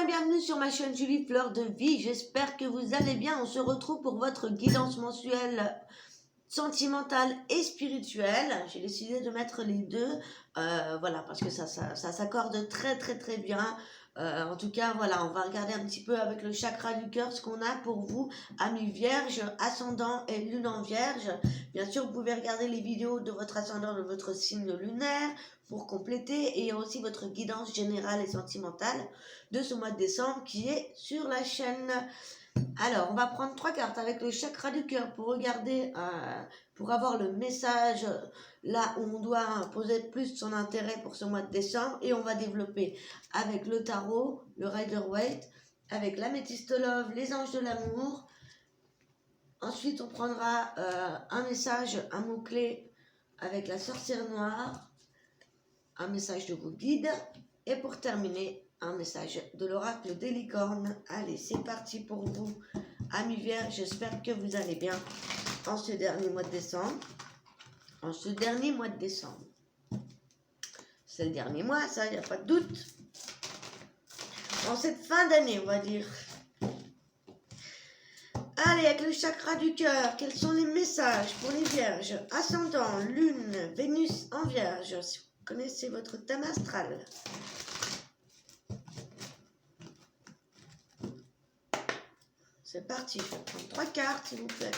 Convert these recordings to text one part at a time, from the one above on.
et bienvenue sur ma chaîne Julie Fleur de Vie. J'espère que vous allez bien. On se retrouve pour votre guidance mensuelle sentimentale et spirituelle. J'ai décidé de mettre les deux, voilà, parce que ça s'accorde très bien. En tout cas, voilà, on va regarder un petit peu avec le chakra du cœur ce qu'on a pour vous, amis vierges, ascendant et lune en vierge. Bien sûr, vous pouvez regarder les vidéos de votre ascendant, de votre signe lunaire pour compléter, et il y a aussi votre guidance générale et sentimentale de ce mois de décembre qui est sur la chaîne. Alors, on va prendre 3 cartes avec le chakra du cœur pour regarder, pour avoir le message là où on doit poser plus son intérêt pour ce mois de décembre. Et on va développer avec le tarot, le Rider-Waite, avec l'améthyste love, les anges de l'amour. Ensuite, on prendra un message, un mot-clé avec la sorcière noire, un message de vos guides. Et pour terminer, un message de l'oracle des licornes. Allez, c'est parti pour vous, amis vierges. J'espère que vous allez bien en ce dernier mois de décembre. C'est le dernier mois, ça, il n'y a pas de doute. En cette fin d'année, on va dire. Allez, avec le chakra du cœur, quels sont les messages pour les vierges? Ascendant, lune, Vénus en vierge. Si vous connaissez votre thème astral. C'est parti, je vais prendre 3 cartes, s'il vous plaît.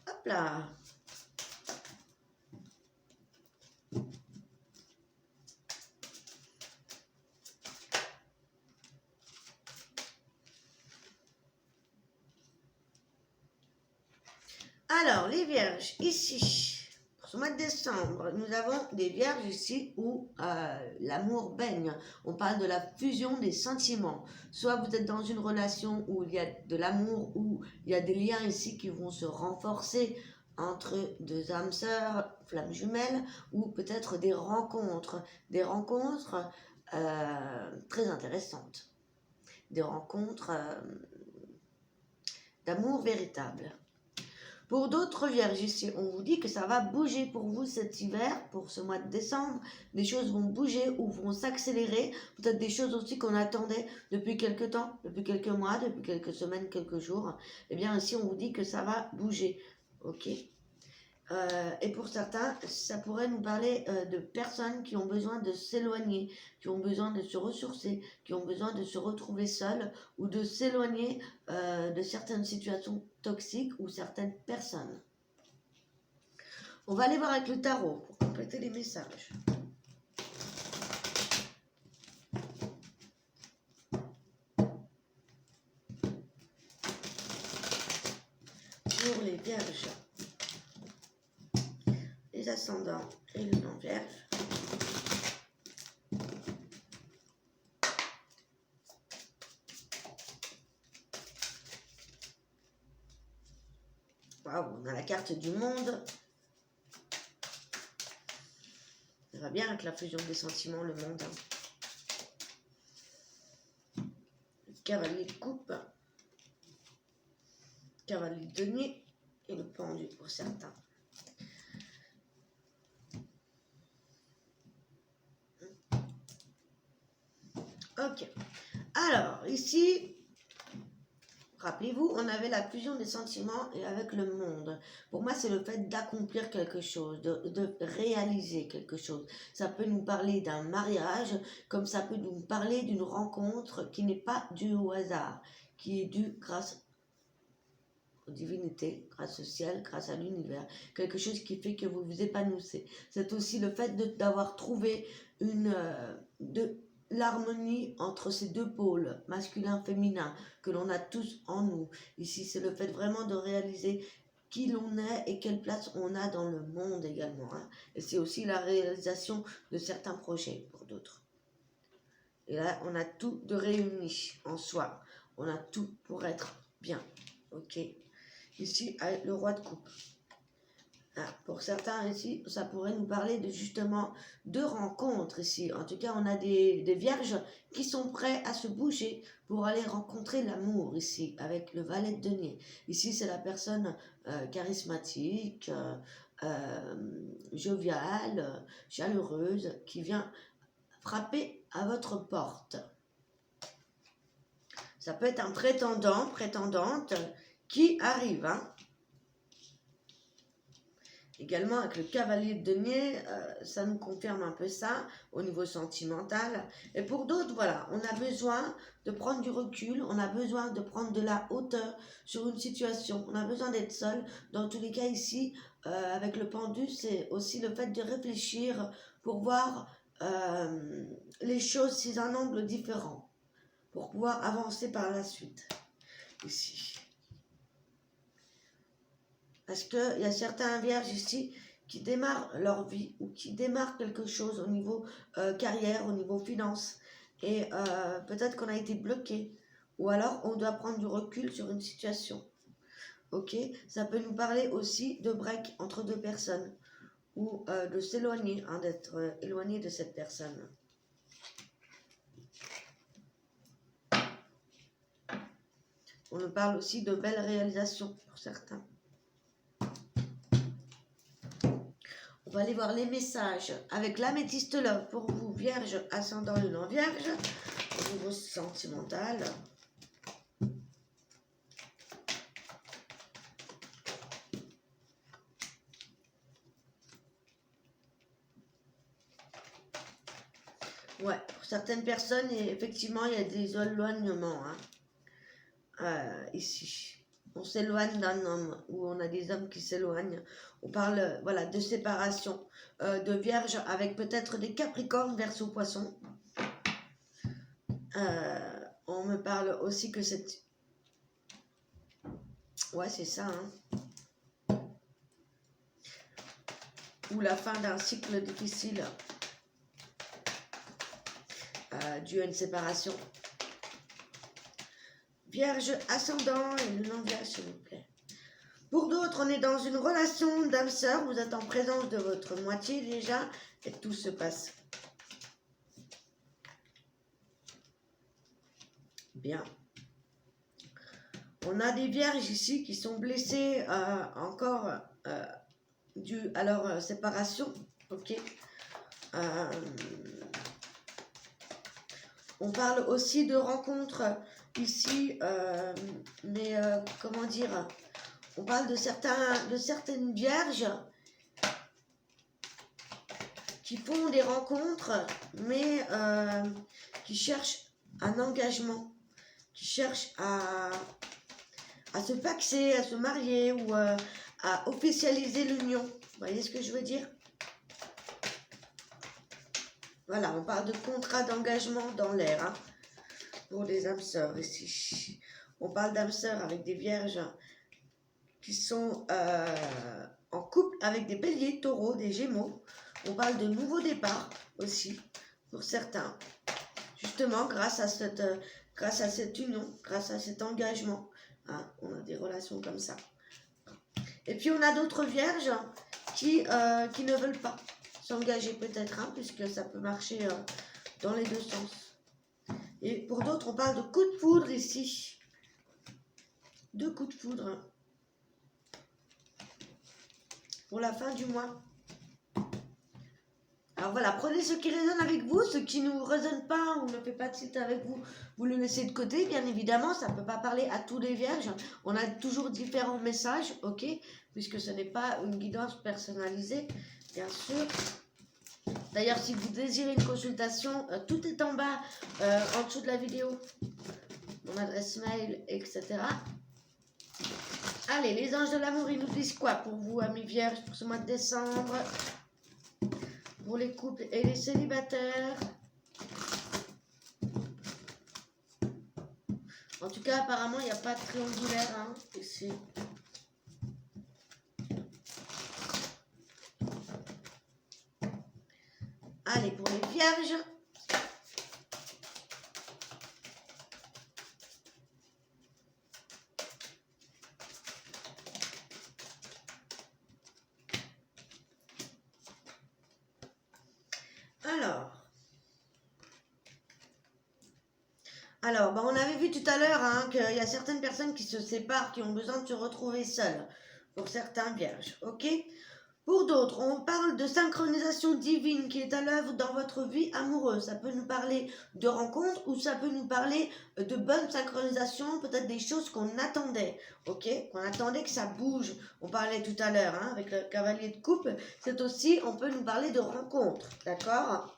Hop là. Alors, les vierges, ici, pour ce mois de décembre, nous avons des vierges ici où l'amour baigne. On parle de la fusion des sentiments. Soit vous êtes dans une relation où il y a de l'amour, où il y a des liens ici qui vont se renforcer entre deux âmes sœurs, flammes jumelles, ou peut-être des rencontres très intéressantes. Des rencontres d'amour véritable. Pour d'autres vierges ici, on vous dit que ça va bouger pour vous cet hiver, pour ce mois de décembre. Des choses vont bouger ou vont s'accélérer. Peut-être des choses aussi qu'on attendait depuis quelques temps, depuis quelques mois, depuis quelques semaines, quelques jours. Eh bien ici, on vous dit que ça va bouger. Ok. Et pour certains, ça pourrait nous parler de personnes qui ont besoin de s'éloigner, qui ont besoin de se ressourcer, qui ont besoin de se retrouver seules ou de s'éloigner de certaines situations toxiques ou certaines personnes. On va aller voir avec le tarot pour compléter les messages. Pour les vierges, les ascendants et le non-vierge. Waouh, on a la carte du monde. Ça va bien avec la fusion des sentiments, le monde. Le cavalier de coupe, cavalier de denier et le pendu pour certains. Ok. Alors, ici, rappelez-vous, on avait la fusion des sentiments et avec le monde. Pour moi, c'est le fait d'accomplir quelque chose, de réaliser quelque chose. Ça peut nous parler d'un mariage, comme ça peut nous parler d'une rencontre qui n'est pas due au hasard, qui est due grâce aux divinités, grâce au ciel, grâce à l'univers. Quelque chose qui fait que vous vous épanouissez. C'est aussi le fait d'avoir trouvé l'harmonie entre ces deux pôles, masculin-féminin, que l'on a tous en nous. Ici, c'est le fait vraiment de réaliser qui l'on est et quelle place on a dans le monde également. Hein. Et c'est aussi la réalisation de certains projets pour d'autres. Et là, on a tout de réuni en soi. On a tout pour être bien. Ok. Ici, le roi de coupe. Pour certains ici, ça pourrait nous parler de justement de rencontres ici. En tout cas, on a des vierges qui sont prêts à se bouger pour aller rencontrer l'amour ici, avec le valet de denier. Ici, c'est la personne charismatique, joviale, chaleureuse, qui vient frapper à votre porte. Ça peut être un prétendant, prétendante qui arrive, hein. Également avec le cavalier de denier, ça nous confirme un peu ça au niveau sentimental. Et pour d'autres, voilà, on a besoin de prendre du recul, on a besoin de prendre de la hauteur sur une situation, on a besoin d'être seul. Dans tous les cas ici, avec le pendu, c'est aussi le fait de réfléchir pour voir les choses sous un angle différent, pour pouvoir avancer par la suite. Ici. Parce qu'il y a certains vierges ici qui démarrent leur vie ou qui démarrent quelque chose au niveau carrière, au niveau finance. Et peut-être qu'on a été bloqué. Ou alors on doit prendre du recul sur une situation. Ok, ça peut nous parler aussi de break entre deux personnes. Ou de s'éloigner, hein, d'être éloigné de cette personne. On nous parle aussi de belles réalisations pour certains. On va aller voir les messages avec l'améthyste love pour vous, vierge, ascendant le non-vierge, au niveau sentimental. Ouais, pour certaines personnes, effectivement, il y a des éloignements, hein. Ici. On s'éloigne d'un homme, ou on a des hommes qui s'éloignent. On parle, voilà, de séparation, de vierge avec peut-être des capricornes, verseau, poisson. On me parle aussi que c'est... Ouais, c'est ça, hein. Ou la fin d'un cycle difficile dû à une séparation. Vierge, ascendant et le non-vierge, s'il vous plaît. Pour d'autres, on est dans une relation d'âme-sœur. Vous êtes en présence de votre moitié déjà et tout se passe bien. On a des vierges ici qui sont blessées encore dû à leur séparation. Ok. On parle aussi de rencontres ici, mais comment dire, on parle de certaines vierges qui font des rencontres, mais qui cherchent un engagement, qui cherchent à se paxer, à se marier ou à officialiser l'union. Vous voyez ce que je veux dire? Voilà, on parle de contrat d'engagement dans l'air, hein, pour les âmes sœurs ici. On parle d'âmes sœurs avec des vierges qui sont en couple avec des béliers, taureaux, des gémeaux. On parle de nouveaux départs aussi pour certains. Justement, grâce à cette union, grâce à cet engagement, hein, on a des relations comme ça. Et puis on a d'autres vierges qui ne veulent pas s'engager peut-être, hein, puisque ça peut marcher dans les deux sens. Et pour d'autres, on parle de coup de foudre ici. Deux coups de foudre pour la fin du mois. Alors voilà, prenez ce qui résonne avec vous, ce qui ne résonne pas ou ne fait pas de tilt avec vous, vous le laissez de côté, bien évidemment, ça ne peut pas parler à tous les vierges. On a toujours différents messages, ok, puisque ce n'est pas une guidance personnalisée, bien sûr. D'ailleurs, si vous désirez une consultation, tout est en bas, en dessous de la vidéo. Mon adresse mail, etc. Allez, les anges de l'amour, ils nous disent quoi pour vous, amis vierges, pour ce mois de décembre? Pour les couples et les célibataires. En tout cas, apparemment, il n'y a pas de triangulaire, hein, ici. Allez, pour les vierges. Alors, on avait vu tout à l'heure hein, qu'il y a certaines personnes qui se séparent, qui ont besoin de se retrouver seules, pour certains vierges, ok? Pour d'autres, on parle de synchronisation divine qui est à l'œuvre dans votre vie amoureuse. Ça peut nous parler de rencontres ou ça peut nous parler de bonne synchronisation, peut-être des choses qu'on attendait, ok? Qu'on attendait que ça bouge. On parlait tout à l'heure hein, avec le cavalier de coupe. C'est aussi, on peut nous parler de rencontres, d'accord?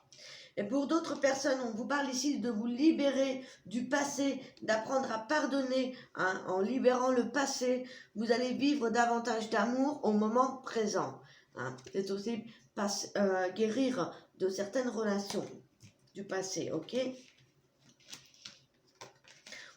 Et pour d'autres personnes, on vous parle ici de vous libérer du passé, d'apprendre à pardonner hein, en libérant le passé. Vous allez vivre davantage d'amour au moment présent. Hein. C'est aussi guérir de certaines relations du passé, ok?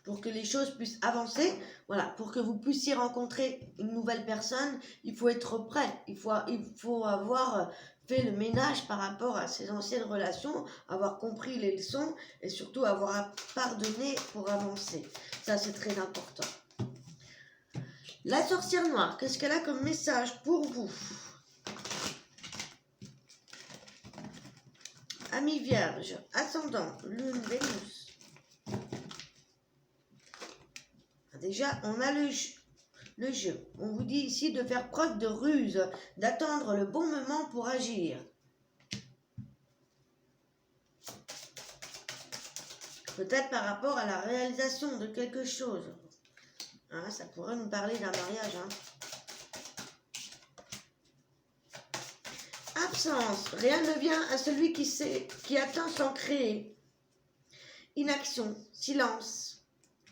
Pour que les choses puissent avancer, voilà, pour que vous puissiez rencontrer une nouvelle personne, il faut être prêt, il faut avoir fait le ménage par rapport à ces anciennes relations, avoir compris les leçons et surtout avoir pardonné pour avancer. Ça, c'est très important. La sorcière noire, qu'est-ce qu'elle a comme message pour vous? Amis vierge, ascendant, lune, Vénus. Déjà, on a le jeu. On vous dit ici de faire preuve de ruse, d'attendre le bon moment pour agir. Peut-être par rapport à la réalisation de quelque chose. Hein, ça pourrait nous parler d'un mariage. Hein. Absence. Rien ne vient à celui qui attend sans créer. Inaction. Silence.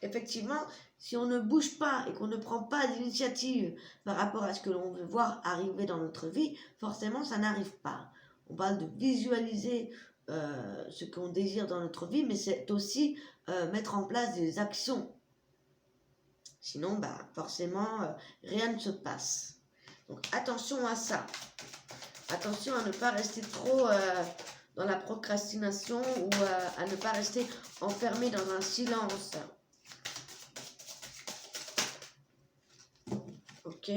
Effectivement, si on ne bouge pas et qu'on ne prend pas d'initiative par rapport à ce que l'on veut voir arriver dans notre vie, forcément, ça n'arrive pas. On parle de visualiser ce qu'on désire dans notre vie, mais c'est aussi mettre en place des actions. Sinon, forcément, rien ne se passe. Donc, attention à ça. Attention à ne pas rester trop dans la procrastination ou à ne pas rester enfermé dans un silence. Ok.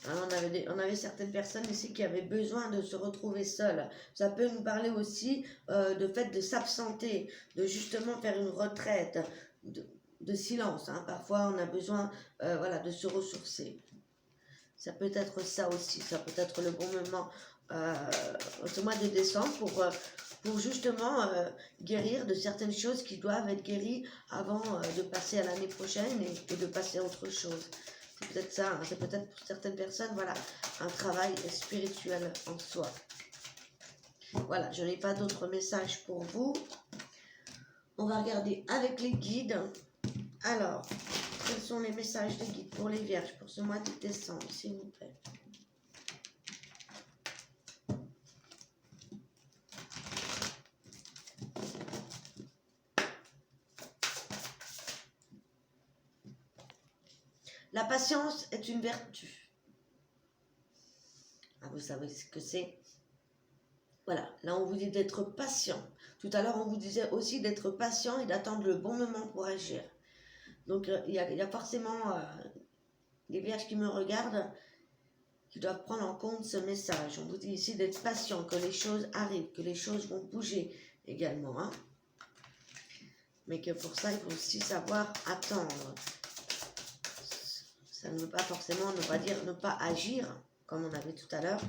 Alors on avait certaines personnes ici qui avaient besoin de se retrouver seules. Ça peut nous parler aussi de fait de s'absenter, de justement faire une retraite, de silence. Hein. Parfois, on a besoin de se ressourcer. Ça peut être ça aussi. Ça peut être le bon moment ce mois de décembre pour justement guérir de certaines choses qui doivent être guéries avant de passer à l'année prochaine et de passer à autre chose. C'est peut-être ça, hein, c'est peut-être pour certaines personnes, voilà, un travail spirituel en soi. Voilà, je n'ai pas d'autres messages pour vous. On va regarder avec les guides. Alors, quels sont les messages des guides pour les vierges pour ce mois de décembre, s'il vous plaît? La patience est une vertu. Ah, vous savez ce que c'est? Voilà, là on vous dit d'être patient. Tout à l'heure on vous disait aussi d'être patient et d'attendre le bon moment pour agir. Donc il y a forcément les vierges qui me regardent qui doivent prendre en compte ce message. On vous dit ici d'être patient, que les choses arrivent, que les choses vont bouger également. Hein. Mais que pour ça il faut aussi savoir attendre. Ça ne veut pas forcément ne pas dire ne pas agir, comme on avait tout à l'heure.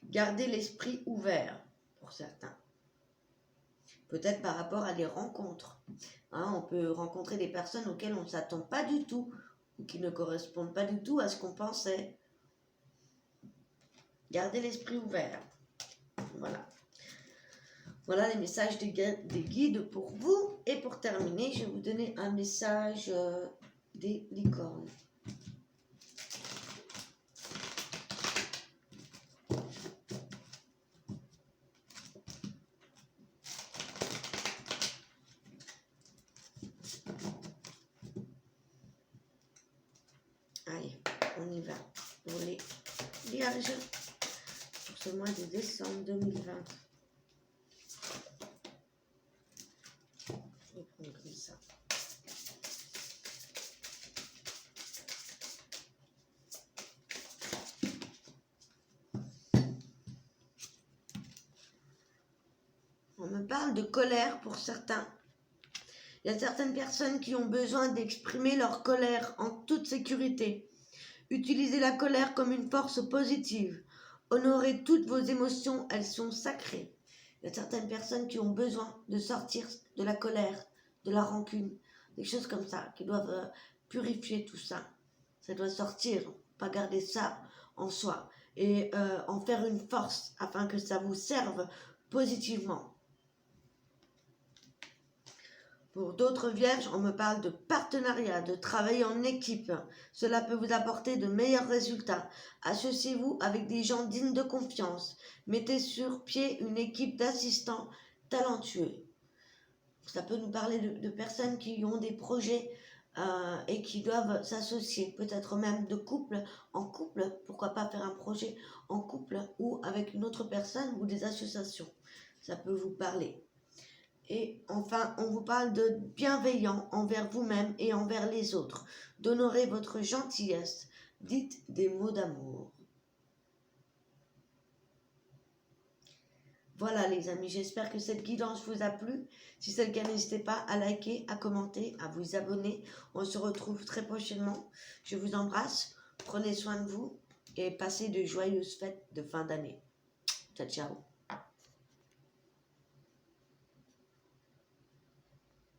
Gardez l'esprit ouvert, pour certains. Peut-être par rapport à des rencontres. Hein, on peut rencontrer des personnes auxquelles on ne s'attend pas du tout, ou qui ne correspondent pas du tout à ce qu'on pensait. Gardez l'esprit ouvert. Voilà. Voilà les messages des guides pour vous. Et pour terminer, je vais vous donner un message des licornes. Allez, on y va pour les vierges pour ce mois de décembre 2020. Je vais prendre comme ça. On me parle de colère pour certains. Il y a certaines personnes qui ont besoin d'exprimer leur colère en toute sécurité. Utilisez la colère comme une force positive. Honorez toutes vos émotions, elles sont sacrées. Il y a certaines personnes qui ont besoin de sortir de la colère, de la rancune, des choses comme ça, qui doivent purifier tout ça. Ça doit sortir, pas garder ça en soi et en faire une force afin que ça vous serve positivement. Pour d'autres vierges, on me parle de partenariat, de travailler en équipe. Cela peut vous apporter de meilleurs résultats. Associez-vous avec des gens dignes de confiance. Mettez sur pied une équipe d'assistants talentueux. Ça peut nous parler de personnes qui ont des projets et qui doivent s'associer, peut-être même de couple en couple. Pourquoi pas faire un projet en couple ou avec une autre personne ou des associations. Ça peut vous parler. Et enfin, on vous parle de bienveillant envers vous-même et envers les autres, d'honorer votre gentillesse. Dites des mots d'amour. Voilà les amis, j'espère que cette guidance vous a plu. Si c'est le cas, n'hésitez pas à liker, à commenter, à vous abonner. On se retrouve très prochainement. Je vous embrasse, prenez soin de vous et passez de joyeuses fêtes de fin d'année. Ciao, ciao.